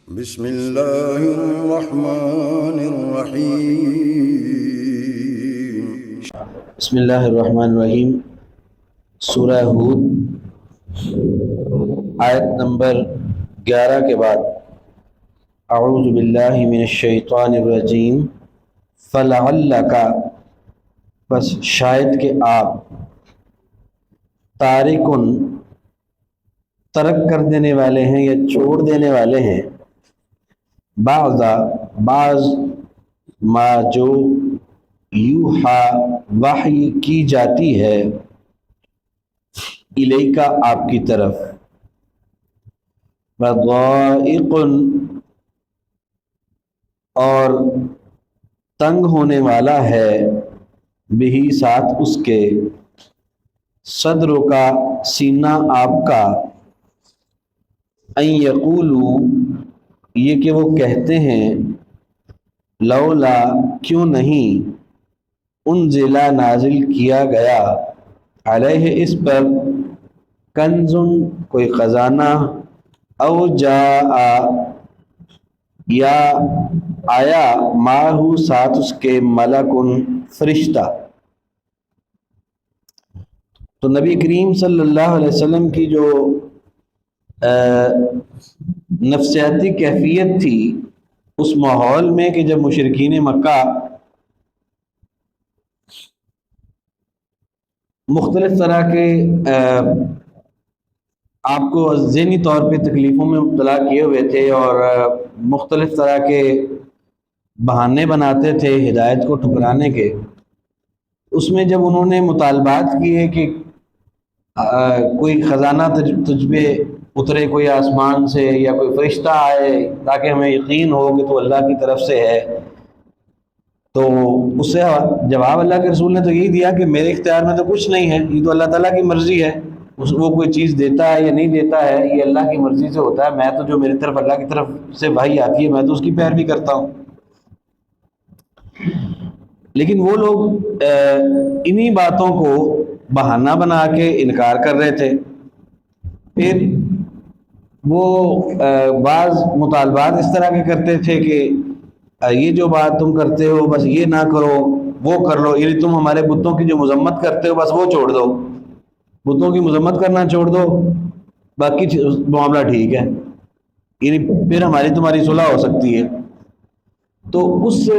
بسم اللہ الرحمن الرحیم۔ بسم اللہ الرحمن الرحیم۔ سورہ ہود آیت نمبر 11 کے بعد اعوذ باللہ من الشیطان الرجیم فلعلک، بس شاید کہ آپ تارکن ترک کر دینے والے ہیں یا چھوڑ دینے والے ہیں بعض ما جو یوحا وحی کی جاتی ہے الیکا آپ کی طرف، وضائق اور تنگ ہونے والا ہے بہی ساتھ اس کے صدروں کا سینہ آپ کا، ان یقولو یہ کہ وہ کہتے ہیں لولا کیوں نہیں انزلا نازل کیا گیا علیہ اس پر کنزن کوئی خزانہ، او جاء یا آیا ماہو ساتھ اس کے ملکن فرشتہ۔ تو نبی کریم صلی اللہ علیہ وسلم کی جو نفسیاتی کیفیت تھی اس ماحول میں کہ جب مشرکین مکہ مختلف طرح کے آپ کو ذہنی طور پہ تکلیفوں میں مبتلا کیے ہوئے تھے اور مختلف طرح کے بہانے بناتے تھے ہدایت کو ٹھکرانے کے، اس میں جب انہوں نے مطالبات کیے کہ کوئی خزانہ تجھ پہ اترے، کوئی آسمان سے یا کوئی فرشتہ آئے تاکہ ہمیں یقین ہو کہ تو اللہ کی طرف سے ہے، تو اس سے جواب اللہ کے رسول نے تو یہی دیا کہ میرے اختیار میں تو کچھ نہیں ہے، یہ تو اللہ تعالیٰ کی مرضی ہے، وہ کوئی چیز دیتا ہے یا نہیں دیتا ہے یہ اللہ کی مرضی سے ہوتا ہے، میں تو جو میری طرف اللہ کی طرف سے وحی آتی ہے میں تو اس کی پیروی کرتا ہوں۔ لیکن وہ لوگ انہی باتوں کو بہانہ بنا کے انکار کر رہے تھے۔ پھر وہ بعض مطالبات اس طرح کے کرتے تھے کہ یہ جو بات تم کرتے ہو بس یہ نہ کرو وہ کر لو، یعنی تم ہمارے بتوں کی جو مذمت کرتے ہو بس وہ چھوڑ دو، بتوں کی مذمت کرنا چھوڑ دو، باقی معاملہ ٹھیک ہے، یعنی پھر ہماری تمہاری صلح ہو سکتی ہے۔ تو اس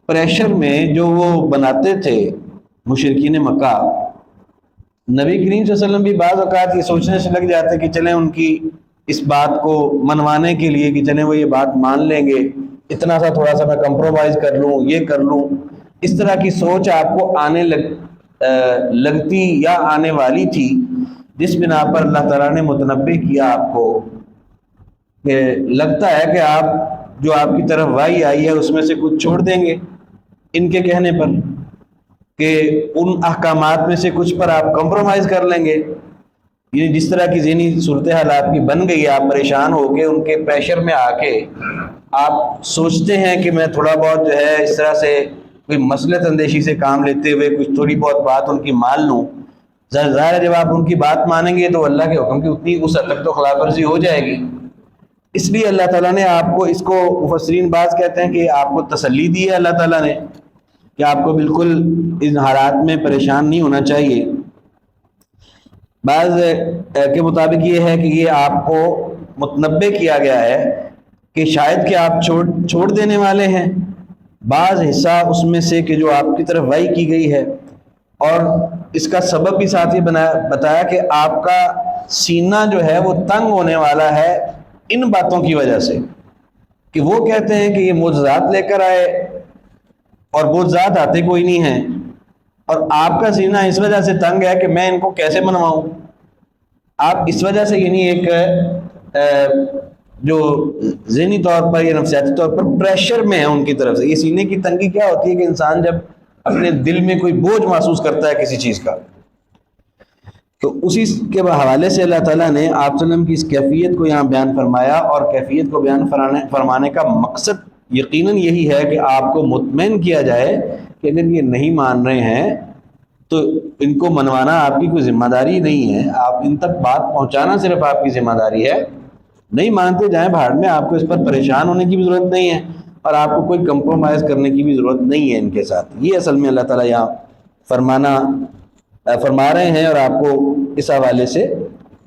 پریشر میں جو وہ بناتے تھے مشرکین مکہ، نبی کریم صلی اللہ علیہ وسلم بھی بعض اوقات یہ سوچنے سے لگ جاتے کہ چلیں ان کی اس بات کو منوانے کے لیے کہ چلیں وہ یہ بات مان لیں گے، اتنا سا تھوڑا سا میں کمپرومائز کر لوں، یہ کر لوں، اس طرح کی سوچ آپ کو آنے لگتی یا آنے والی تھی، جس بنا پر اللہ تعالیٰ نے متنبع کیا آپ کو کہ لگتا ہے کہ آپ جو آپ کی طرف وحی آئی ہے اس میں سے کچھ چھوڑ دیں گے ان کے کہنے پر، کہ ان احکامات میں سے کچھ پر آپ کمپرومائز کر لیں گے، یعنی جس طرح کی ذہنی صورتحال آپ کی بن گئی، آپ پریشان ہو کے ان کے پریشر میں آ کے آپ سوچتے ہیں کہ میں تھوڑا بہت جو ہے اس طرح سے کوئی مصلحت اندیشی سے کام لیتے ہوئے کچھ تھوڑی بہت بات ان کی مان لوں، ظاہر ہے جب آپ ان کی بات مانیں گے تو اللہ کے حکم کی اتنی اس حد تک تو خلاف ورزی ہو جائے گی۔ اس لیے اللہ تعالیٰ نے آپ کو اس کو مفسرین بعض کہتے ہیں کہ آپ کو تسلی دی ہے اللہ تعالیٰ نے کہ آپ کو بالکل ان حالات میں پریشان نہیں ہونا چاہیے۔ بعض کے مطابق یہ ہے کہ یہ آپ کو متنبع کیا گیا ہے کہ شاید کہ آپ چھوڑ دینے والے ہیں بعض حصہ اس میں سے کہ جو آپ کی طرف وحی کی گئی ہے، اور اس کا سبب بھی ساتھ ہی بتایا کہ آپ کا سینہ جو ہے وہ تنگ ہونے والا ہے ان باتوں کی وجہ سے، کہ وہ کہتے ہیں کہ یہ معجزات لے کر آئے اور معجزات آتے کوئی نہیں ہیں، اور آپ کا سینہ اس وجہ سے تنگ ہے کہ میں ان کو کیسے منواؤں۔ آپ اس وجہ سے یعنی ایک جو ذہنی طور پر یا نفسیاتی طور پر پریشر میں ہے ان کی طرف سے۔ یہ سینے کی تنگی کیا ہوتی ہے کہ انسان جب اپنے دل میں کوئی بوجھ محسوس کرتا ہے کسی چیز کا، تو اسی کے حوالے سے اللہ تعالیٰ نے آپ صلی اللہ علیہ وسلم کی اس کیفیت کو یہاں بیان فرمایا، اور کیفیت کو بیان فرمانے کا مقصد یقیناً یہی ہے کہ آپ کو مطمئن کیا جائے کہ اگر یہ نہیں مان رہے ہیں تو ان کو منوانا آپ کی کوئی ذمہ داری نہیں ہے، آپ ان تک بات پہنچانا صرف آپ کی ذمہ داری ہے، نہیں مانتے جائیں بھاڑ میں، آپ کو اس پر پریشان ہونے کی بھی ضرورت نہیں ہے اور آپ کو کوئی کمپرومائز کرنے کی بھی ضرورت نہیں ہے ان کے ساتھ۔ یہ اصل میں اللہ تعالیٰ یہاں فرما رہے ہیں اور آپ کو اس حوالے سے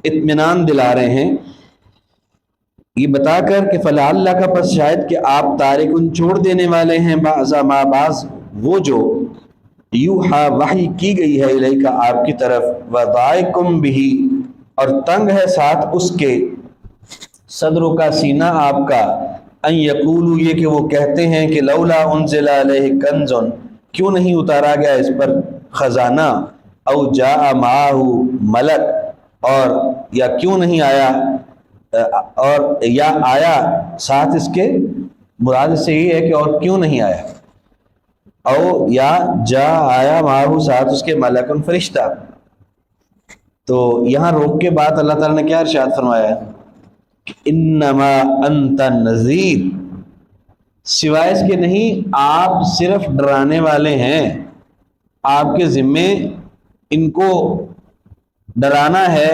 اطمینان دلا رہے ہیں، یہ بتا کر کہ فلا اللہ کا پس شاید کہ آپ تارکن چھوڑ دینے والے ہیں بعض ما بعض وہ جو یوحا وحی کی گئی ہے الیکا آپ کی طرف، وضائکم بھی اور تنگ ہے ساتھ اس کے صدروں کا سینہ آپ کا، ان یقولو یہ کہ وہ کہتے ہیں کہ لولا انزل علیہ کنزن کیوں نہیں اتارا گیا اس پر خزانہ، او جاء معہ ملک اور یا کیوں نہیں آیا اور یا آیا ساتھ اس کے، مراد سے یہ ہے کہ اور کیوں نہیں آیا، او یا جا آیا معاہو ساتھ اس کے ملکن فرشتہ۔ تو یہاں روک کے بعد اللہ تعالیٰ نے کیا ارشاد فرمایا کہ انما انت نذیر، سوائے اس کے نہیں آپ صرف ڈرانے والے ہیں، آپ کے ذمے ان کو ڈرانا ہے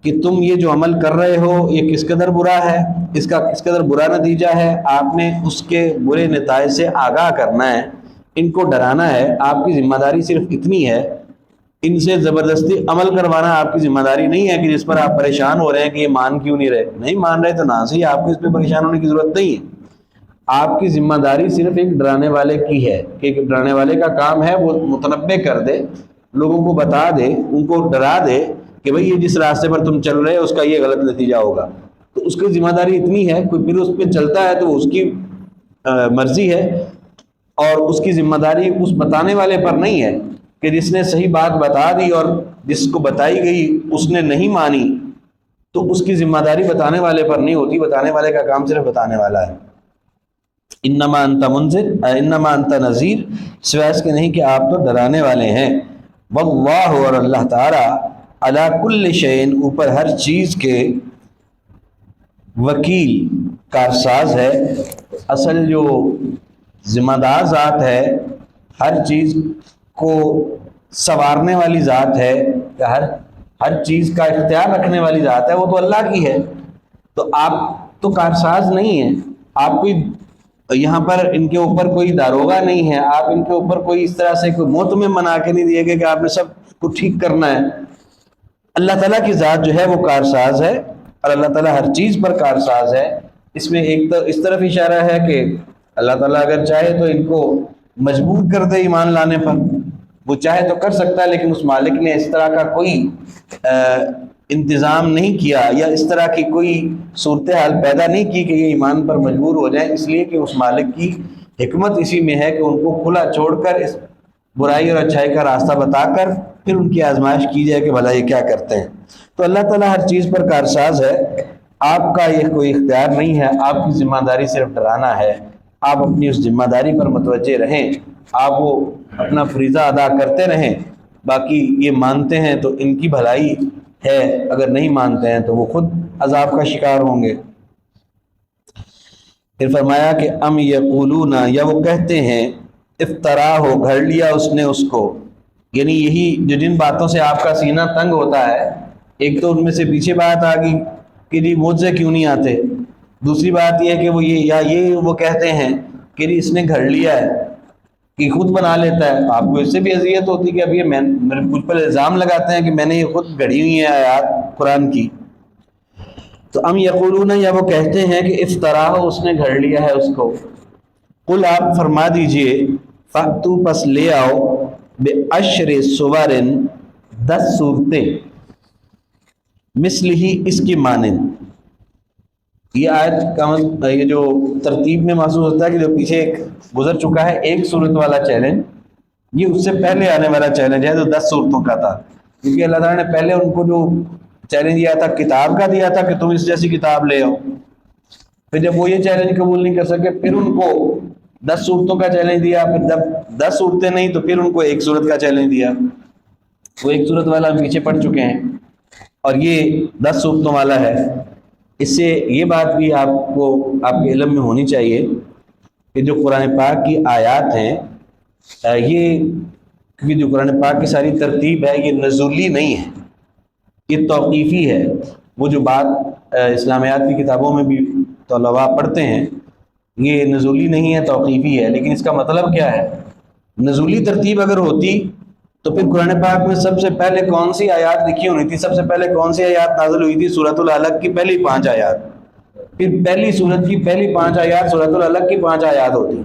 کہ تم یہ جو عمل کر رہے ہو یہ کس قدر برا ہے، اس کا کس قدر برا نتیجہ ہے، آپ نے اس کے برے نتائج سے آگاہ کرنا ہے، ان کو ڈرانا ہے، آپ کی ذمہ داری صرف اتنی ہے، ان سے زبردستی عمل کروانا آپ کی ذمہ داری نہیں ہے کہ جس پر آپ پریشان ہو رہے ہیں کہ یہ مان کیوں نہیں رہے، نہیں مان رہے تو نہ صحیح، آپ کو اس پہ پریشان ہونے کی ضرورت نہیں ہے، آپ کی ذمہ داری صرف ایک ڈرانے والے کی ہے کہ ایک ڈرانے والے کا کام ہے وہ متنبع کر دے، لوگوں کو بتا دے، ان کو ڈرا دے کہ بھئی یہ جس راستے پر تم چل رہے ہو اس کا یہ غلط نتیجہ ہوگا، تو اس کی ذمہ داری اتنی ہے، کوئی پھر اس پہ چلتا ہے تو اس کی مرضی ہے، اور اس کی ذمہ داری اس بتانے والے پر نہیں ہے کہ جس نے صحیح بات بتا دی اور جس کو بتائی گئی اس نے نہیں مانی، تو اس کی ذمہ داری بتانے والے پر نہیں ہوتی، بتانے والے کا کام صرف بتانے والا ہے۔ انما انت منذر انما انت نذیر، سوائے اس کے نہیں کہ آپ تو ڈرانے والے ہیں، واللہ اور اللہ تعالی علی کل شیء اوپر ہر چیز کے وکیل کارساز ہے، اصل جو ذمہ دار ذات ہے، ہر چیز کو سنوارنے والی ذات ہے، ہر چیز کا اختیار رکھنے والی ذات ہے، وہ تو اللہ کی ہے، تو آپ تو کارساز نہیں ہیں، آپ کوئی یہاں پر ان کے اوپر کوئی داروغہ نہیں ہے، آپ ان کے اوپر کوئی اس طرح سے کوئی محتمم بنا کے نہیں دیے گئے کہ آپ نے سب کو ٹھیک کرنا ہے، اللہ تعالیٰ کی ذات جو ہے وہ کارساز ہے اور اللہ تعالیٰ ہر چیز پر کارساز ہے۔ اس میں ایک اس طرف اشارہ ہے کہ اللہ تعالیٰ اگر چاہے تو ان کو مجبور کر دے ایمان لانے پر، وہ چاہے تو کر سکتا ہے، لیکن اس مالک نے اس طرح کا کوئی انتظام نہیں کیا یا اس طرح کی کوئی صورتحال پیدا نہیں کی کہ یہ ایمان پر مجبور ہو جائیں، اس لیے کہ اس مالک کی حکمت اسی میں ہے کہ ان کو کھلا چھوڑ کر اس برائی اور اچھائی کا راستہ بتا کر پھر ان کی آزمائش کی جائے کہ بھلا یہ کیا کرتے ہیں۔ تو اللہ تعالیٰ ہر چیز پر کارساز ہے، آپ کا یہ کوئی اختیار نہیں ہے، آپ کی ذمہ داری صرف ڈرانا ہے، آپ اپنی اس ذمہ داری پر متوجہ رہیں، آپ وہ اپنا فریضہ ادا کرتے رہیں، باقی یہ مانتے ہیں تو ان کی بھلائی ہے، اگر نہیں مانتے ہیں تو وہ خود عذاب کا شکار ہوں گے۔ پھر فرمایا کہ ام یقولون، یا وہ کہتے ہیں افترا ہو، گھڑ لیا اس نے اس کو، یعنی یہی جو جن باتوں سے آپ کا سینہ تنگ ہوتا ہے، ایک تو ان میں سے پیچھے بات آ گئی کہ جی معجزے کیوں نہیں آتے، دوسری بات یہ ہے کہ وہ وہ کہتے ہیں کہ جی اس نے گھڑ لیا ہے کہ خود بنا لیتا ہے، آپ کو اس سے بھی اذیت ہوتی کہ اب یہ میرے مجھ پر الزام لگاتے ہیں کہ میں نے یہ خود گھڑی ہوئی ہیں آیات قرآن کی۔ تو ام یقولون، یا وہ کہتے ہیں کہ افترا ہو، اس نے گھڑ لیا ہے اس کو، قل آپ فرما دیجئے فاتو پس لے آؤ بعشر صور 10 صورتیں، مثل ہی اس کی مانند۔ یہ آیت کا یہ جو ترتیب میں محسوس ہوتا ہے کہ جو پیچھے ایک گزر چکا ہے ایک صورت والا چیلنج، یہ اس سے پہلے آنے والا چیلنج ہے جو 10 صورتوں کا تھا، کیونکہ اللہ تعالیٰ نے پہلے ان کو جو چیلنج دیا تھا کتاب کا دیا تھا کہ تم اس جیسی کتاب لے آؤ، پھر جب وہ یہ چیلنج قبول نہیں کر سکے پھر ان کو 10 صورتوں کا چیلنج دیا، پھر جب 10 صورتیں نہیں تو پھر ان کو ایک صورت کا چیلنج دیا، وہ ایک صورت والا پیچھے پڑ چکے ہیں اور یہ 10 صورتوں والا ہے۔ اس سے یہ بات بھی آپ کو آپ کے علم میں ہونی چاہیے کہ جو قرآن پاک کی آیات ہیں، یہ کیونکہ جو قرآن پاک کی ساری ترتیب ہے یہ نزولی نہیں ہے، یہ توقیفی ہے، وہ جو بات اسلامیات کی کتابوں میں بھی طلباء پڑھتے ہیں، یہ نزولی نہیں ہے، توقیفی ہے، لیکن اس کا مطلب کیا ہے؟ نزولی ترتیب اگر ہوتی تو پھر قرآن پاک میں سب سے پہلے کون سی آیات لکھی ہونی تھی؟ سب سے پہلے کون سی آیات نازل ہوئی تھی؟ سورۃ العلق کی پہلی 5 آیات، پھر پہلی سورت کی پہلی 5 آیات سورۃ العلق کی 5 آیات ہوتی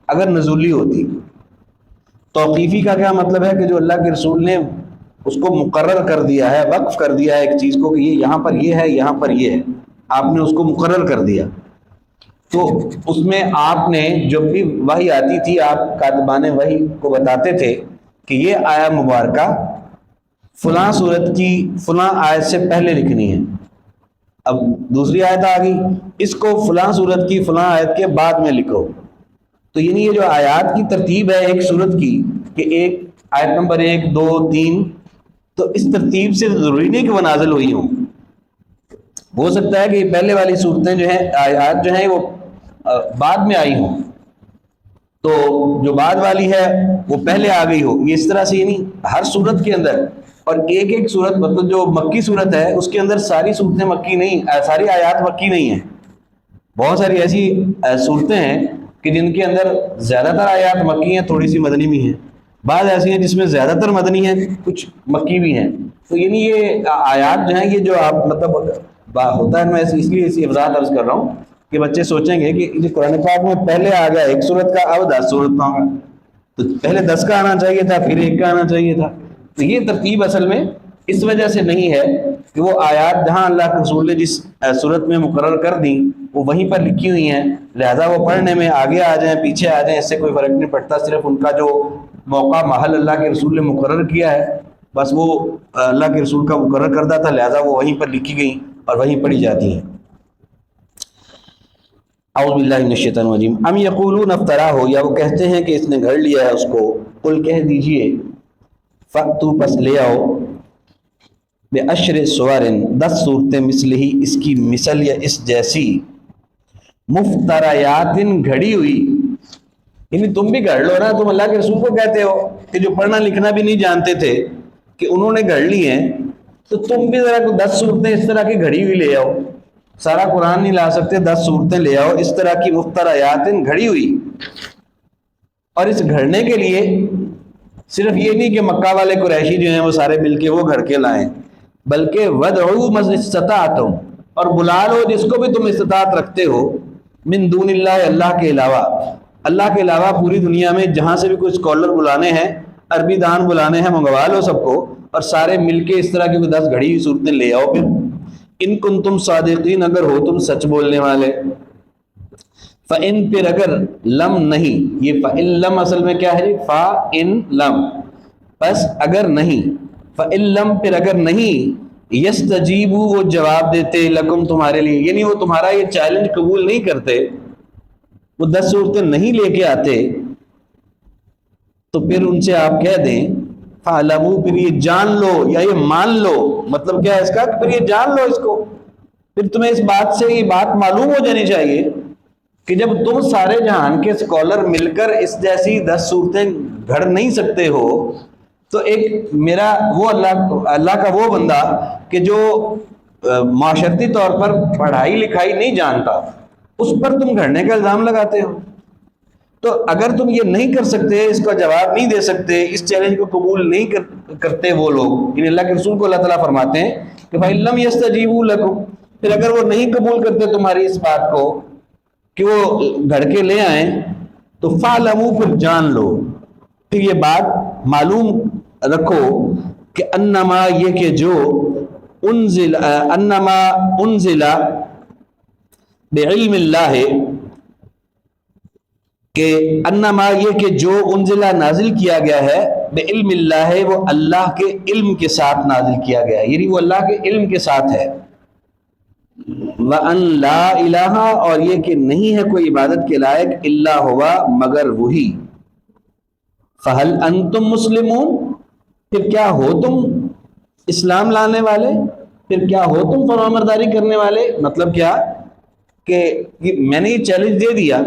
اگر نزولی ہوتی۔ توقیفی کا کیا مطلب ہے؟ کہ جو اللہ کے رسول نے اس کو مقرر کر دیا ہے، وقف کر دیا ہے ایک چیز کو کہ یہ یہاں پر یہ ہے، یہاں پر یہ ہے، آپ نے اس کو مقرر کر دیا۔ تو اس میں آپ نے جب بھی وحی آتی تھی، آپ کاتبان وحی کو بتاتے تھے کہ یہ آیا مبارکہ فلاں صورت کی فلاں آیت سے پہلے لکھنی ہے۔ اب دوسری آیت آ گئی، اس کو فلاں صورت کی فلاں آیت کے بعد میں لکھو۔ تو یعنی یہ جو آیات کی ترتیب ہے ایک صورت کی، کہ ایک آیت نمبر 1 2 3، تو اس ترتیب سے ضروری نہیں کہ وہ نازل ہوئی ہوں۔ ہو سکتا ہے کہ یہ پہلے والی صورتیں جو ہیں، آیات جو ہیں، وہ بعد میں آئی ہوں، تو جو بعد والی ہے وہ پہلے آ گئی ہو۔ یہ اس طرح سے یعنی ہر صورت کے اندر، اور ایک ایک صورت مطلب جو مکی صورت ہے اس کے اندر ساری صورتیں مکی نہیں، ساری آیات مکی نہیں ہیں۔ بہت ساری ایسی صورتیں ہیں کہ جن کے اندر زیادہ تر آیات مکی ہیں، تھوڑی سی مدنی بھی ہیں، بعض ایسی ہیں جس میں زیادہ تر مدنی ہیں، کچھ مکی بھی ہیں۔ تو یعنی یہ آیات جو ہیں، یہ جو آپ مطلب ہوتا ہے، میں اس لیے اسی وضاحت عرض کر رہا ہوں کہ بچے سوچیں گے کہ قرآن پاک میں پہلے آ گیا ایک صورت کا، اب 10 صورت کا ہوگا، تو پہلے 10 کا آنا چاہیے تھا، پھر 1 کا آنا چاہیے تھا۔ تو یہ ترتیب اصل میں اس وجہ سے نہیں ہے کہ وہ آیات جہاں اللہ کے رسول نے جس صورت میں مقرر کر دیں وہ وہیں پر لکھی ہوئی ہیں، لہذا وہ پڑھنے میں آگے آ جائیں پیچھے آ جائیں اس سے کوئی فرق نہیں پڑتا۔ صرف ان کا جو موقع محل اللہ کے رسول نے مقرر کیا ہے، بس وہ اللہ کے رسول کا مقرر کردہ تھا، لہذا وہ وہیں پر لکھی گئیں اور وہیں پڑھی جاتی ہیں۔ اعوذ باللہ من الشیطان الرجیم۔ ام یقولون افترا ہو، یا وہ کہتے ہیں کہ اس نے گھڑ لیا ہے اس کو، قل کہہ دیجئے فَأْتُوا پس لے آؤ بِعَشْرِ سُوَرٍ 10 صورتیں مثلہ ہی اس کی مثل یا اس جیسی، مفتریات گھڑی ہوئی، یعنی تم بھی گھڑ لو نا۔ تم اللہ کے رسول کو کہتے ہو کہ جو پڑھنا لکھنا بھی نہیں جانتے تھے کہ انہوں نے گھڑ لی ہیں، تو تم بھی ذرا 10 صورتیں اس طرح کی گھڑی ہوئی لے آؤ۔ سارا قرآن نہیں لا سکتے، 10 صورتیں لے آؤ اس طرح کی مفتریات گھڑی ہوئی۔ اور اس گھڑنے کے لیے صرف یہ نہیں کہ مکہ والے قریشی جو ہیں وہ سارے مل کے وہ گھڑ کے لائیں، بلکہ وَدْعُوا مَنِ اسْتَطَعْتُمْ، اور بلا لو جس کو بھی تم استطاعت رکھتے ہو، من دون اللہ، اللہ کے علاوہ، اللہ کے علاوہ پوری دنیا میں جہاں سے بھی کوئی اسکالر بلانے ہیں، عربی دان بلانے ہیں، منگوا لو سب کو، اور سارے مل کے اس طرح کی 10 گھڑی ہوئی صورتیں لے آؤ۔ پھر ان کنتم صادقین، اگر ہو تم سچ بولنے والے، فَإِن، پھر اگر، لم نہیں، یہ فَإِن لم اصل میں کیا ہے جی؟ فَإِن لم، بس اگر نہیں، فَإِن لم پھر اگر نہیں، یستجیبوا وہ جواب دیتے، لکم تمہارے لیے، یعنی وہ تمہارا یہ چیلنج قبول نہیں کرتے، وہ 10 صورتیں نہیں لے کے آتے، تو پھر ان سے آپ کہہ دیں فَعْلَمُوا، پھر یہ جان لو یا یہ مان لو، مطلب کیا ہے اس کا؟ کہ پھر یہ جان لو اس کو، پھر تمہیں اس بات سے یہ بات معلوم ہو جانی چاہیے کہ جب تم سارے جہان کے اسکالر مل کر اس جیسی 10 صورتیں گھڑ نہیں سکتے ہو، تو ایک میرا وہ اللہ کا وہ بندہ کہ جو معاشرتی طور پر پڑھائی لکھائی نہیں جانتا، اس پر تم گھڑنے کا الزام لگاتے ہو۔ تو اگر تم یہ نہیں کر سکتے، اس کا جواب نہیں دے سکتے، اس چیلنج کو قبول نہیں کرتے وہ لوگ، یعنی اللہ کے رسول کو اللہ تعالیٰ فرماتے ہیں کہ فَإِن لَمْ يَسْتَجِيبُوا لَكُمْ، پھر اگر وہ نہیں قبول کرتے تمہاری اس بات کو کہ وہ گھڑ کے لے آئیں، تو فَعْلَمُوا، پھر جان لو، پھر یہ بات معلوم رکھو کہ انما، یہ کہ جو انما انزل بعلم اللہ، کہ انما یہ کہ جو انزلہ نازل کیا گیا ہے، بعلم اللہ، وہ اللہ کے علم کے ساتھ نازل کیا گیا ہے، یعنی وہ اللہ کے علم کے ساتھ ہے۔ وَأَن لَا الہ، اور یہ کہ نہیں ہے کوئی عبادت کے لائق الا ہوا، مگر وہی۔ فَهَلْ أَنْتُمْ مُسْلِمُونَ، پھر کیا ہو تم اسلام لانے والے، پھر کیا ہو تم فرمانبرداری کرنے والے؟ مطلب کیا کہ میں نے یہ چیلنج دے دیا،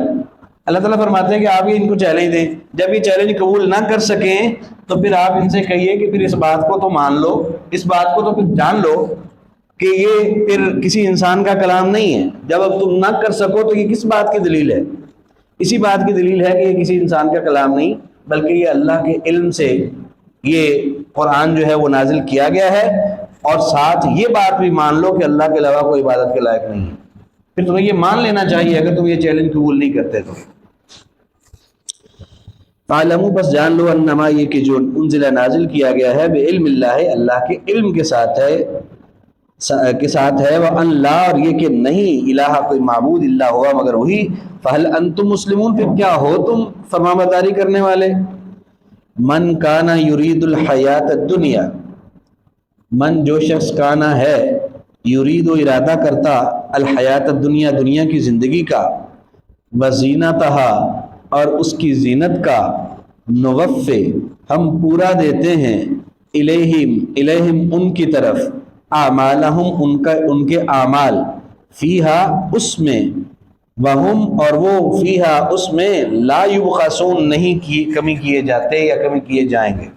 اللہ تعالیٰ فرماتے ہیں کہ آپ یہ ان کو چیلنج دیں، جب یہ چیلنج قبول نہ کر سکیں تو پھر آپ ان سے کہیے کہ پھر اس بات کو تو مان لو، اس بات کو تو پھر جان لو کہ یہ پھر کسی انسان کا کلام نہیں ہے. جب اب تم نہ کر سکو تو یہ کس بات کی دلیل ہے؟ اسی بات کی دلیل ہے کہ یہ کسی انسان کا کلام نہیں بلکہ یہ اللہ کے علم سے یہ قرآن جو ہے وہ نازل کیا گیا ہے. اور ساتھ یہ بات بھی مان لو کہ اللہ کے علاوہ کوئی عبادت کے لائق نہیں ہے. پھر تمہیں یہ مان لینا چاہیے اگر تم یہ چیلنج قبول نہیں کرتے تو. فَاعْلَمُوا بس جان لو انما یہ کہ جو انزل نازل کیا گیا ہے بعلم اللہ اللہ کے علم کے ساتھ ہے وَأَنْ لَا اور یہ کہ نہیں الہ کوئی معبود اللہ ہوا مگر وہی. فَهَلْ أَنْتُمْ مُسْلِمُونَ پھر کیا ہو تم فرمانبرداری کرنے والے. من کانا یرید الحیات الدنیا من جو شخص کانا ہے یرید و ارادہ کرتا الحیات الدنیا دنیا کی زندگی کا وزینتہا اور اس کی زینت کا نوفِ ہم پورا دیتے ہیں الیہم ان کی طرف اعمالہم ان کے اعمال فیہا اس میں وہم اور وہ فیہا اس میں لا یبخسون نہیں کمی کیے جاتے یا کمی کیے جائیں گے.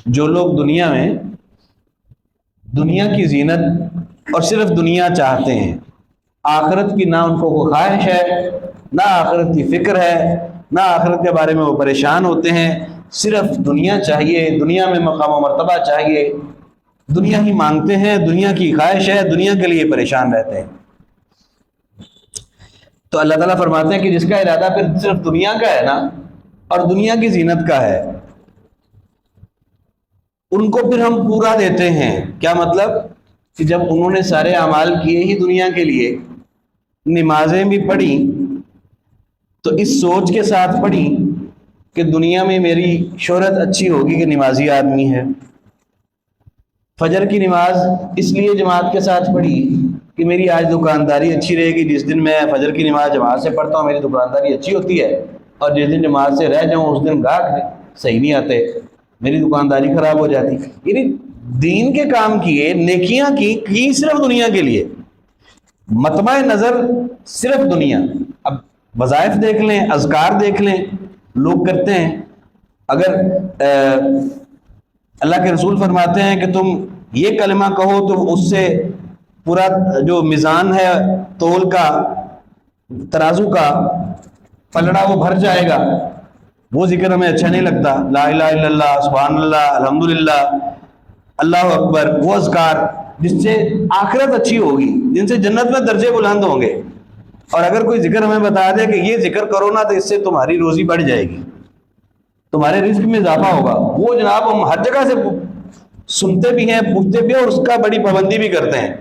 جو لوگ دنیا میں دنیا کی زینت اور صرف دنیا چاہتے ہیں آخرت کی نہ ان کو کوئی خواہش ہے نہ آخرت کی فکر ہے نہ آخرت کے بارے میں وہ پریشان ہوتے ہیں صرف دنیا چاہیے دنیا میں مقام و مرتبہ چاہیے دنیا ہی مانگتے ہیں دنیا کی خواہش ہے دنیا کے لیے پریشان رہتے ہیں. تو اللہ تعالیٰ فرماتے ہیں کہ جس کا ارادہ پھر صرف دنیا کا ہے نا اور دنیا کی زینت کا ہے ان کو پھر ہم پورا دیتے ہیں. کیا مطلب کہ جب انہوں نے سارے اعمال کیے ہی دنیا کے لیے نمازیں بھی پڑھی تو اس سوچ کے ساتھ پڑھی کہ دنیا میں میری شہرت اچھی ہوگی کہ نمازی آدمی ہے. فجر کی نماز اس لیے جماعت کے ساتھ پڑھی کہ میری آج دکانداری اچھی رہے گی جس دن میں فجر کی نماز جماعت سے پڑھتا ہوں میری دکانداری اچھی ہوتی ہے اور جس دن جماعت سے رہ جاؤں اس دن گاہک صحیح نہیں آتے میری دکانداری خراب ہو جاتی. یعنی دین کے کام کیے نیکیاں کی صرف دنیا کے لیے مطمع نظر صرف دنیا. اب وظائف دیکھ لیں اذکار دیکھ لیں لوگ کرتے ہیں. اگر اللہ کے رسول فرماتے ہیں کہ تم یہ کلمہ کہو تو اس سے پورا جو میزان ہے تول کا ترازو کا پلڑا وہ بھر جائے گا. وہ ذکر ہمیں اچھا نہیں لگتا لا الہ الا اللہ سبحان اللہ الحمدللہ اللہ اکبر وہ اذکار جس سے آخرت اچھی ہوگی جن سے جنت میں درجے بلند ہوں گے. اور اگر کوئی ذکر ہمیں بتا دے کہ یہ ذکر کرو نا تو اس سے تمہاری روزی بڑھ جائے گی تمہارے رزق میں اضافہ ہوگا وہ جناب ہم ہر جگہ سے سنتے بھی ہیں پوچھتے بھی ہیں اور اس کا بڑی پابندی بھی کرتے ہیں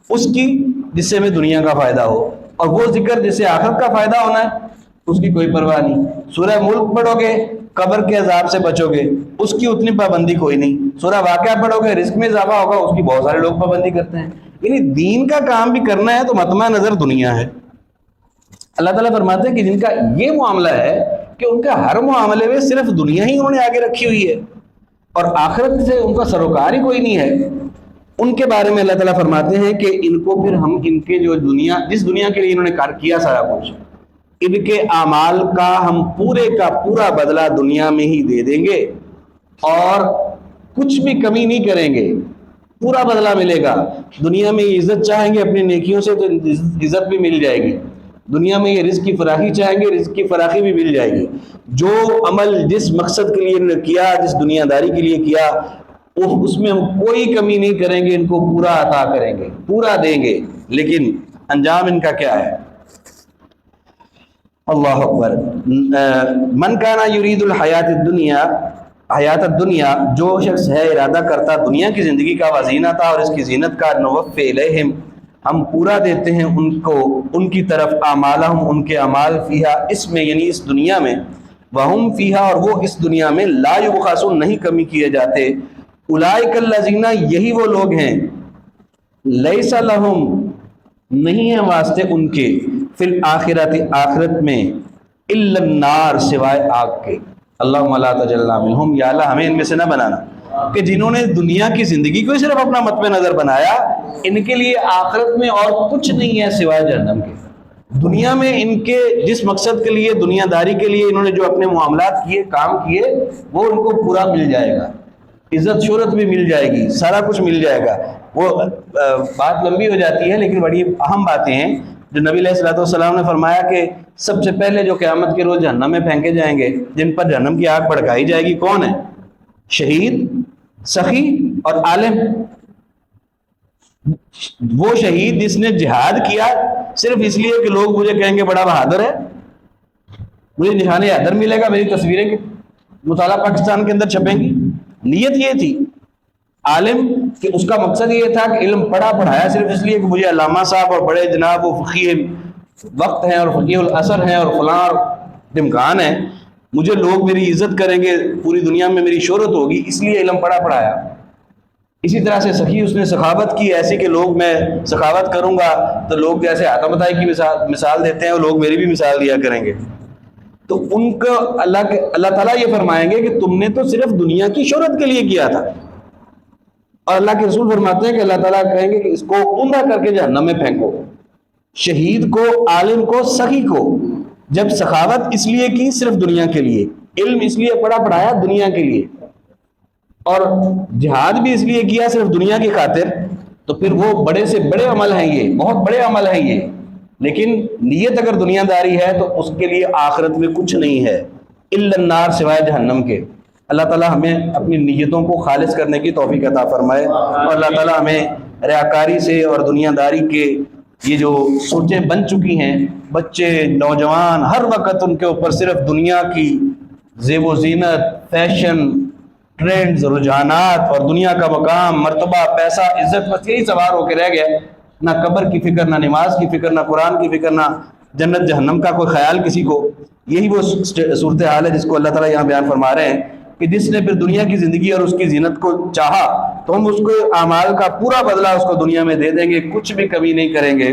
اس کی جس سے ہمیں دنیا کا فائدہ ہو اور وہ ذکر جس سے آخرت کا فائدہ ہونا ہے اس کی کوئی پرواہ نہیں. سورہ ملک پڑھو گے قبر کے عذاب سے بچو گے اس کی اتنی پابندی کوئی نہیں. سورہ واقعہ پڑھو گے رزق میں اضافہ ہوگا اس کی بہت سارے لوگ پابندی کرتے ہیں. یعنی دین کا کام بھی کرنا ہے تو مطمع نظر دنیا ہے. اللہ تعالیٰ فرماتے ہیں کہ جن کا یہ معاملہ ہے کہ ان کا ہر معاملے میں صرف دنیا ہی انہوں نے آگے رکھی ہوئی ہے اور آخرت سے ان کا سروکار ہی کوئی نہیں ہے ان کے بارے میں اللہ تعالیٰ فرماتے ہیں کہ ان کو پھر ہم ان کے جو دنیا جس دنیا کے لیے انہوں نے کار کیا سارا کچھ ان کے اعمال کا ہم پورے کا پورا بدلہ دنیا میں ہی دے دیں گے اور کچھ بھی کمی نہیں کریں گے پورا بدلہ ملے گا. دنیا میں یہ عزت چاہیں گے اپنی نیکیوں سے تو عزت بھی مل جائے گی. دنیا میں یہ رزق کی فراخی چاہیں گے رزق کی فراخی بھی مل جائے گی. جو عمل جس مقصد کے لیے انہوں نے کیا جس دنیا داری کے لیے کیا اس میں ہم کوئی کمی نہیں کریں گے ان کو پورا عطا کریں گے پورا دیں گے. لیکن انجام ان کا کیا ہے؟ اللہ اکبر. من کانا یرید الحیات الدنیا حیات الدنیا جو شخص ہے ارادہ کرتا دنیا کی زندگی کا وزینت اور اس کی زینت کا نوفِ الیہم ہم پورا دیتے ہیں ان کو ان کی طرف اعمالہم ان کے اعمال فیہا اس میں یعنی اس دنیا میں وہم فیہا اور وہ اس دنیا میں لا یبخسون نہیں کمی کیے جاتے. اولئک الذین یہی وہ لوگ ہیں لیس لہم نہیں ہے واسطے ان کے فی الآخرت آخرت میں الا النار سوائے آگ کے. اللہم لا تجعلنا منہم یا اللہ ہمیں ان میں سے نہ بنانا کہ جنہوں نے دنیا کی زندگی کو صرف اپنا مطمع نظر بنایا ان کے لیے آخرت میں اور کچھ نہیں ہے سوائے جہنم کے. دنیا میں ان کے جس مقصد کے لیے دنیا داری کے لیے انہوں نے جو اپنے معاملات کیے کام کیے وہ ان کو پورا مل جائے گا عزت شہرت بھی مل جائے گی سارا کچھ مل جائے گا وہ بات لمبی ہو جاتی ہے لیکن بڑی اہم باتیں ہیں جو نبی علیہ الصلوۃ والسلام نے فرمایا کہ سب سے پہلے جو قیامت کے روز جہنم میں پھینکے جائیں گے، جن پر جہنم کی آگ بھڑکائی جائے گی، کون ہے؟ شہید، سخی اور عالم۔ وہ شہید جس نے جہاد کیا صرف اس لیے کہ لوگ مجھے کہیں گے بڑا بہادر ہے، مجھے نشان حیدر ملے گا، میری تصویریں مطالعہ پاکستان کے اندر چھپیں گی، نیت یہ تھی۔ عالم کہ اس کا مقصد یہ تھا کہ علم پڑھا پڑھایا صرف اس لیے کہ مجھے علامہ صاحب اور بڑے جناب وہ فقیہ وقت ہیں اور فقیہ العصر ہیں اور فلاں اور ڈمکان ہیں، مجھے لوگ میری عزت کریں گے، پوری دنیا میں میری شہرت ہوگی، اس لیے علم پڑھا پڑھایا۔ اسی طرح سے سخی اس نے سخاوت کی ایسی کہ لوگ میں سخاوت کروں گا تو لوگ جیسے آتم بتائی کی مثال دیتے ہیں وہ لوگ میری بھی مثال دیا کریں گے۔ تو ان کو اللہ تعالیٰ یہ فرمائیں گے کہ تم نے تو صرف دنیا کی شہرت کے لیے کیا تھا، اور اللہ کے رسول فرماتے ہیں کہ اللہ تعالیٰ کہیں گے کہ اس کو اوندا کر کے جہنم میں پھینکو، شہید کو، عالم کو، سخی کو۔ جب سخاوت اس لیے کی صرف دنیا کے لیے، علم اس لیے پڑھا پڑھایا دنیا کے لیے، اور جہاد بھی اس لیے کیا صرف دنیا کی خاطر، تو پھر وہ بڑے سے بڑے عمل ہیں، یہ بہت بڑے عمل ہیں یہ، لیکن نیت اگر دنیا داری ہے تو اس کے لیے آخرت میں کچھ نہیں ہے الا النار، سوائے جہنم کے۔ اللہ تعالیٰ ہمیں اپنی نیتوں کو خالص کرنے کی توفیق عطا فرمائے، اور اللہ تعالیٰ ہمیں ریاکاری سے اور دنیا داری کے یہ جو سوچیں بن چکی ہیں، بچے نوجوان ہر وقت ان کے اوپر صرف دنیا کی زیب و زینت، فیشن، ٹرینڈز، رجحانات اور دنیا کا مقام، مرتبہ، پیسہ، عزت، بس یہی سوار ہو کے رہ گیا۔ نہ قبر کی فکر، نہ نماز کی فکر، نہ قرآن کی فکر، نہ جنت جہنم کا کوئی خیال کسی کو۔ یہی وہ صورتحال ہے جس کو اللہ تعالیٰ یہاں بیان فرما رہے ہیں کہ جس نے پھر دنیا کی زندگی اور اس کی زینت کو چاہا تو ہم اس کو اعمال کا پورا بدلہ اس کو دنیا میں دے دیں گے، کچھ بھی کمی نہیں کریں گے۔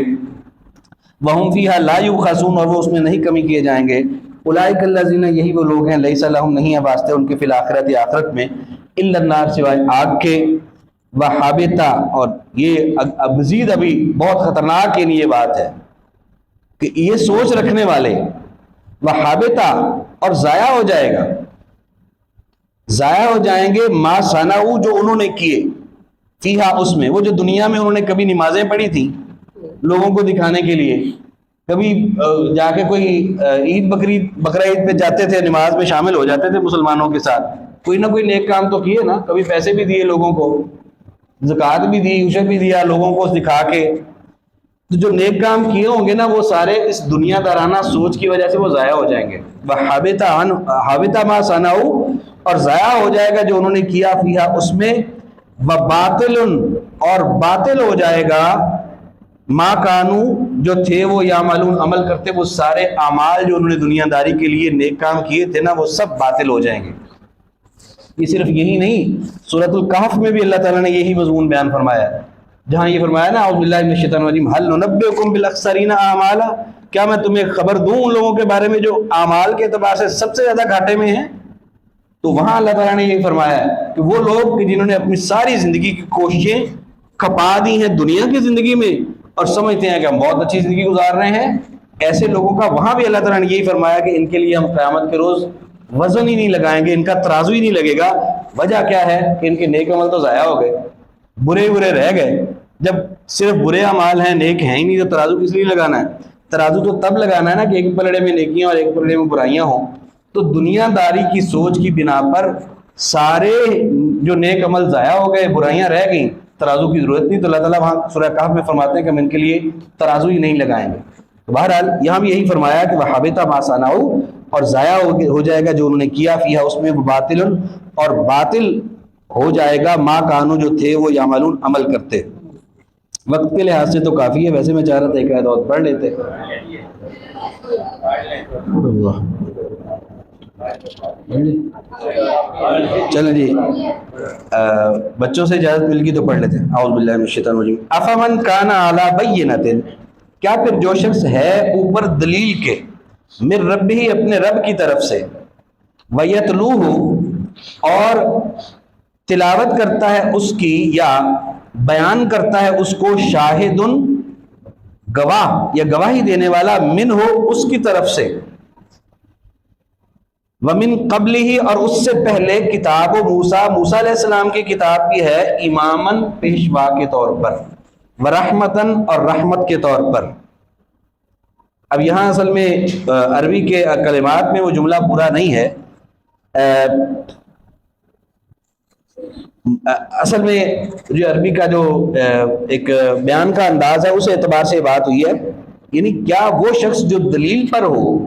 وَهُمْ فِيهَا لَا يُبْخَسُونَ، اور وہ اس میں نہیں کمی کیے جائیں گے۔ اولئک الذین، یہی وہ لوگ ہیں، لیس لہم، نہیں ہے واسطے ان کے فی الآخرت، آخرت میں، الا النار، سوائے آگ کے، وحابطہ، اور یہ مزید ابھی بہت خطرناک یعنی یہ بات ہے کہ یہ سوچ رکھنے والے، وحابطہ، اور ضائع ہو جائے گا، ضائع ہو جائیں گے، ما صنعوا، جو انہوں نے کیے، فیہا، اس میں، وہ جو دنیا میں انہوں نے کبھی نمازیں پڑھی تھیں لوگوں کو دکھانے کے لیے، کبھی جا کے کوئی عید بقرہ عید پہ جاتے تھے، نماز میں شامل ہو جاتے تھے مسلمانوں کے ساتھ، کوئی نہ کوئی نیک کام تو کیے نا، کبھی پیسے بھی دیے لوگوں کو، زکوٰۃ بھی دی، عشر بھی دیا لوگوں کو دکھا کے، تو جو نیک کام کیے ہوں گے نا وہ سارے اس دنیا دارانہ سوچ کی وجہ سے وہ ضائع ہو جائیں گے۔ وَحَابِطَ مَا صَنَعُوا، اور ضائع ہو جائے گا جو انہوں نے کیا، فیہا، اس میں، وَبَاطِلٌ، اور باطل ہو جائے گا، ما کانو، جو تھے وہ یعملون، عمل کرتے، وہ سارے اعمال جو انہوں نے دنیا داری کے لیے نیک کام کیے تھے نا وہ سب باطل ہو جائیں گے۔ یہ صرف یہی نہیں، سورۃ الکہف میں بھی اللہ تعالیٰ نے یہی مضمون بیان فرمایا ہے، جہاں یہ فرمایا نا، اعوذ باللہ من الشیطان الرجیم، هل ننبئکم بالاخسرین اعمالا، کیا میں تمہیں خبر دوں ان لوگوں کے بارے میں جو اعمال کے اعتبار سے سب سے زیادہ گھاٹے میں ہیں؟ تو وہاں اللہ تعالیٰ نے یہی فرمایا ہے کہ وہ لوگ کہ جنہوں نے اپنی ساری زندگی کی کوششیں کھپا دی ہیں دنیا کی زندگی میں اور سمجھتے ہیں کہ ہم بہت اچھی زندگی گزار رہے ہیں، ایسے لوگوں کا وہاں بھی اللہ تعالیٰ نے یہی فرمایا کہ ان کے لیے ہم قیامت کے روز وزن ہی نہیں لگائیں گے، ان کا ترازو ہی نہیں لگے گا۔ وجہ کیا ہے کہ ان کے نیک عمل تو ضائع ہو گئے، برے برے رہ گئے۔ جب صرف برے اعمال ہیں، نیک ہیں ہی نہیں، تو ترازو کس لیے لگانا ہے؟ ترازو تو تب لگانا ہے نا کہ ایک پلڑے میں نیکیاں اور ایک پلڑے میں برائیاں ہوں۔ تو دنیا داری کی سوچ کی بنا پر سارے جو نیک عمل ضائع ہو گئے، برائیاں رہ گئیں، ترازو کی ضرورت نہیں، تو اللہ تعالیٰ وہاں سورہ کہف میں فرماتے ہیں کہ ہم ان کے لیے ترازو ہی نہیں لگائیں گے۔ تو بہرحال یہاں بھی یہی فرمایا کہ وَحَبِطَ مَا صَنَعُوا، اور ضائع ہو جائے گا جو انہوں نے کیا، فیہا، اس میں، باطل، اور باطل ہو جائے گا، ما کانو، جو تھے وہ یعملون، عمل کرتے۔ وقت کے لحاظ سے تو کافی ہے، ویسے میں چاہ رہا تھا ایک آیت اور پڑھ لیتے۔ چلیں جی، بچوں سے اجازت مل گئی تو پڑھ لیتے ہیں۔ اعوذ باللہ من الشیطان الرجیم۔ افمن کان علی بینۃ، کیا پھر جو شخص ہے اوپر دلیل کے، من ربہ، اپنے رب کی طرف سے، ویتلوہ، اور تلاوت کرتا ہے اس کی یا بیان کرتا ہے اس کو، شاہد، گواہ یا گواہی دینے والا، من ہو، اس کی طرف سے، ومن قبلہ اور اس سے پہلے کتاب موسیٰ، موسیٰ علیہ السلام کی کتاب بھی ہے اماماً پیشوا کے طور پر، ورحمتاً اور رحمت کے طور پر۔ اب یہاں اصل میں عربی کے کلمات میں وہ جملہ پورا نہیں ہے، اصل میں جو عربی کا جو ایک بیان کا انداز ہے اس اعتبار سے بات ہوئی ہے، یعنی کیا وہ شخص جو دلیل پر ہو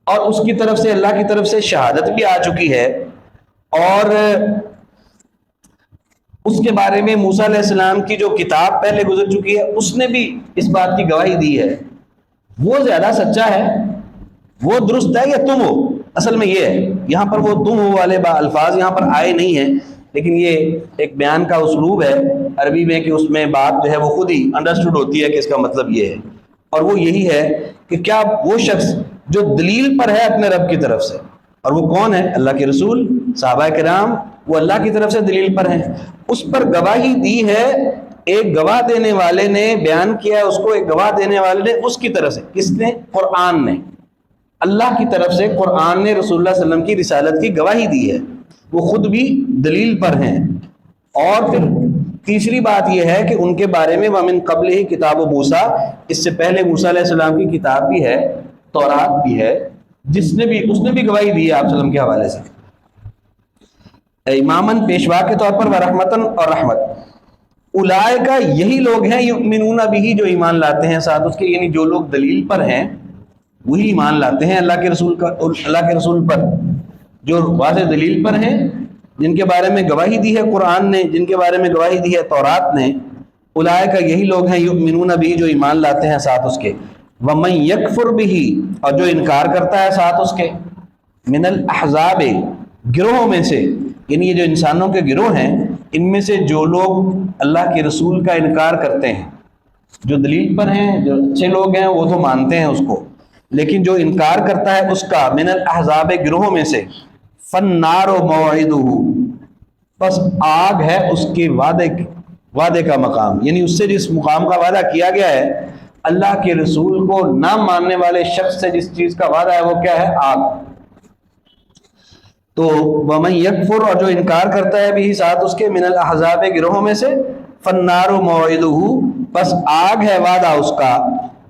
اور اس کی طرف سے اللہ کی طرف سے شہادت بھی آ چکی ہے اور اس کے بارے میں موسیٰ علیہ السلام کی جو کتاب پہلے گزر چکی ہے اس نے بھی اس بات کی گواہی دی ہے، وہ زیادہ سچا ہے، وہ درست ہے یا تم ہو؟ اصل میں یہ ہے، یہاں پر وہ تم ہو والے الفاظ یہاں پر آئے نہیں ہیں، لیکن یہ ایک بیان کا اسلوب ہے عربی میں کہ اس میں بات جو ہے وہ خود ہی انڈرسٹوڈ ہوتی ہے کہ اس کا مطلب یہ ہے، اور وہ یہی ہے کہ کیا وہ شخص جو دلیل پر ہے اپنے رب کی طرف سے، اور وہ کون ہے؟ اللہ کے رسول، صحابہ کرام، وہ اللہ کی طرف سے دلیل پر ہیں، اس پر گواہی دی ہے ایک گواہ دینے والے نے، بیان کیا ہے اس کو ایک گواہ دینے والے نے اس کی طرف سے، کس نے؟ قرآن نے، اللہ کی طرف سے قرآن نے رسول اللہ صلی اللہ علیہ وسلم کی رسالت کی گواہی دی ہے، وہ خود بھی دلیل پر ہیں۔ اور پھر تیسری بات یہ ہے کہ ان کے بارے میں وَمِن قَبْلِهِ کتاب موسیٰ، اس سے پہلے موسیٰ علیہ السلام کی کتاب بھی ہے، تورات بھی ہے، اس نے بھی گواہی دی ہے آپ صلی اللہ علیہ وسلم کے حوالے سے، اماماً پیشوا کے طور پر، ورحمتاً اور رحمت۔ اولئک یہی لوگ ہیں یؤمنون بہ جو ایمان لاتے ہیں ساتھ اس کے، یعنی جو لوگ دلیل پر ہیں وہی ایمان لاتے ہیں اللہ کے رسول پر، جو واضح دلیل پر ہیں، جن کے بارے میں گواہی دی ہے قرآن نے، جن کے بارے میں گواہی دی ہے تورات نے، اولئک یہی لوگ ہیں یؤمنون بہ جو ایمان لاتے ہیں ساتھ اس کے، ومن یکفر بہ اور جو انکار کرتا ہے ساتھ اس کے، من الاحزاب گروہوں میں سے، یعنی یہ جو انسانوں کے گروہ ہیں ان میں سے جو لوگ اللہ کے رسول کا انکار کرتے ہیں، جو دلیل پر ہیں، جو اچھے لوگ ہیں وہ تو مانتے ہیں اس کو، لیکن جو انکار کرتا ہے اس کا، من الاحزاب گروہوں میں سے، فالنار موعدہ بس آگ ہے اس کے وعدے کا مقام، یعنی اس سے جس مقام کا وعدہ کیا گیا ہے، اللہ کے رسول کو نہ ماننے والے شخص سے جس چیز کا وعدہ ہے وہ کیا ہے؟ آگ۔ تو ومن یکفر اور جو انکار کرتا ہے بھی ساتھ اس کے، من الاحزاب گروہوں میں سے، فالنار موعدہ بس آگ ہے وعدہ اس کا،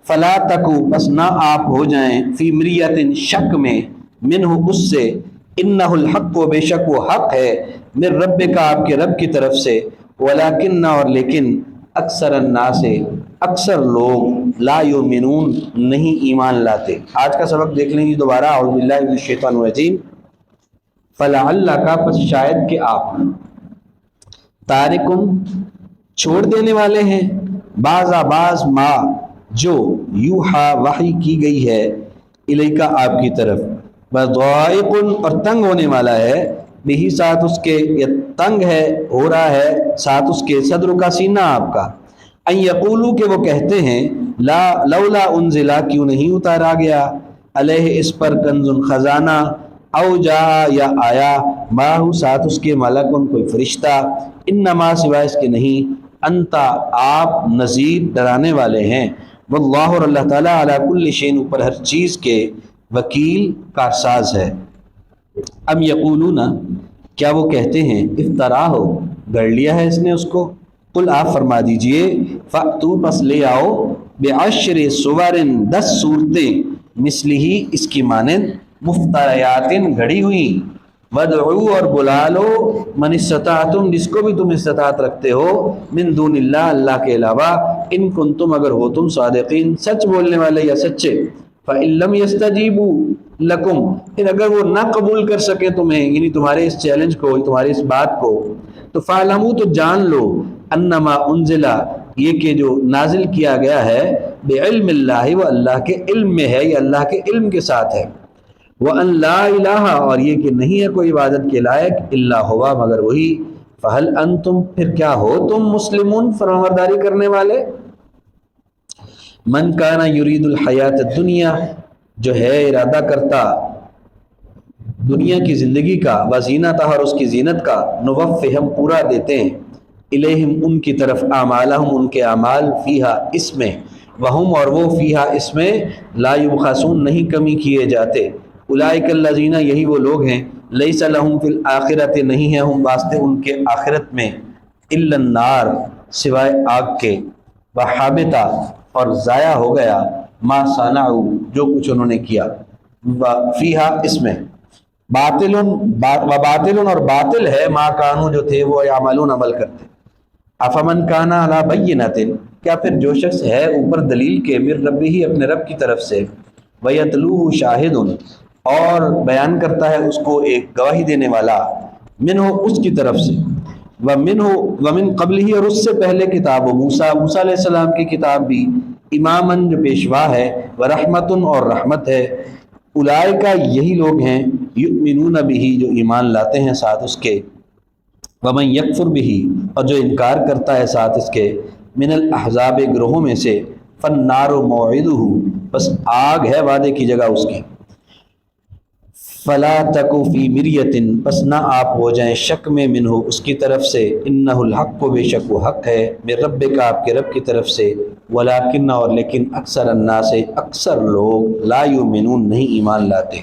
فلا تکو بس نہ آپ ہو جائیں، فی مریۃ شک میں، منہ اس سے، انہ الحق و بے شک وہ حق ہے، من ربک آپ کے رب کی طرف سے، ولکن اور لیکن، اکثر الناس اکثر لوگ، لا یؤمنون نہیں ایمان لاتے۔ آج کا سبق دیکھ لیں گے دوبارہ، اعوذ باللہ من الشیطان الرجیم۔ فلعلک پس شاید کہ آپ، تارکن چھوڑ دینے والے ہیں، بعض ما جو یوحا وحی کی گئی ہے، الیکا آپ کی طرف، وضائق اور تنگ ہونے والا ہے، بہی ساتھ اس کے، یا تنگ ہے ہو رہا ہے ساتھ اس کے، صدر کا سینہ آپ کا، ان یقولو کہ وہ کہتے ہیں، لا لولا انزلا کیوں نہیں اتارا گیا، علیہ اس پر، کنز خزانہ، او جا یا آیا، ماہو ساتھ اس کے، ملکن کوئی فرشتہ، انما سوائے اس کے نہیں، انتا آپ نذیر ڈرانے والے ہیں، واللہ اور اللہ تعالیٰ علی کل شیء اوپر ہر چیز کے، وکیل کارساز ہے۔ ام یقولون کیا وہ کہتے ہیں، افتراہ ہو گڑھ لیا ہے اس نے اس کو، قل آپ فرما دیجئے، فأتو پس لے آؤ، بعشر سور 10 صورتیں، مثلہ اس کی مانند، مفتریات گھڑی ہوئی، ودعو اور بلا لو، من استطعتم جس کو بھی تم استطاعت رکھتے ہو، من دون اللہ اللہ کے علاوہ، ان کنتم اگر ہو تم صادقین سچ بولنے والے یا سچے، فإن لم يستجیبوا لکم پھر اگر وہ نہ قبول کر سکے تمہیں، یعنی تمہارے اس چیلنج کو، تمہارے اس بات کو، تو فاعلموا تو جان لو، انما انزلا یہ کہ جو نازل کیا گیا ہے، بعلم اللہ وہ اللہ کے علم میں ہے، یا اللہ کے علم کے ساتھ ہے، وَأَن لَا إِلَٰهَ اور یہ کہ نہیں ہے کوئی عبادت کے لائق الا ہوا مگر وہی، فَهَلْ أَنْتُمْ پھر کیا ہو تم مسلمون فرمانبرداری کرنے والے، من کانا یرید الحیات الدنیا جو ہے ارادہ کرتا دنیا کی زندگی کا، وزینتہ اور اس کی زینت کا، نوفِ ہم پورا دیتے ہیں، الیہم ان کی طرف، اعمالہم ان کے اعمال، فیہا اس میں، وہم اور وہ، فیہا اس میں، لا یبخسون نہیں کمی کیے جاتے، اولئک الذین یہی وہ لوگ ہیں لیس لہم فی الآخرۃ نہیں ہے ہم واسطے ان کے آخرت میں الا النار سوائے آگ کے وحابطہ اور ضائع ہو گیا ما صنعوا جو کچھ انہوں نے کیا فیہا اس میں باطل اور باطل ہے ما کانوا جو تھے وہ یعملون عمل کرتے افمن کان علی بینۃ کیا پھر جو شخص ہے اوپر دلیل کے من ربہ ہی اپنے رب کی طرف سے ویتلوہ شاہد اور بیان کرتا ہے اس کو ایک گواہی دینے والا منہ اس کی طرف سے ومن قبلہ اور اس سے پہلے کتاب موسیٰ علیہ السلام کی کتاب بھی امامن جو پیشوا ہے ورحمتن اور رحمت ہے اولئک یہی لوگ ہیں یؤمنون بہ جو ایمان لاتے ہیں ساتھ اس کے ومن یکفر بہ اور جو انکار کرتا ہے ساتھ اس کے من الاحزاب گروہوں میں سے فالنار موعدہ بس آگ ہے وعدے کی جگہ اس کی فلا تکو فی مریۃ بس نہ آپ ہو جائیں شک میں منہ اس کی طرف سے انہ الحق بے شک وہ حق ہے من ربک آپ کے رب کی طرف سے ولکن اور لیکن اکثر الناس اکثر لوگ لا یؤمنون نہیں ایمان لاتے.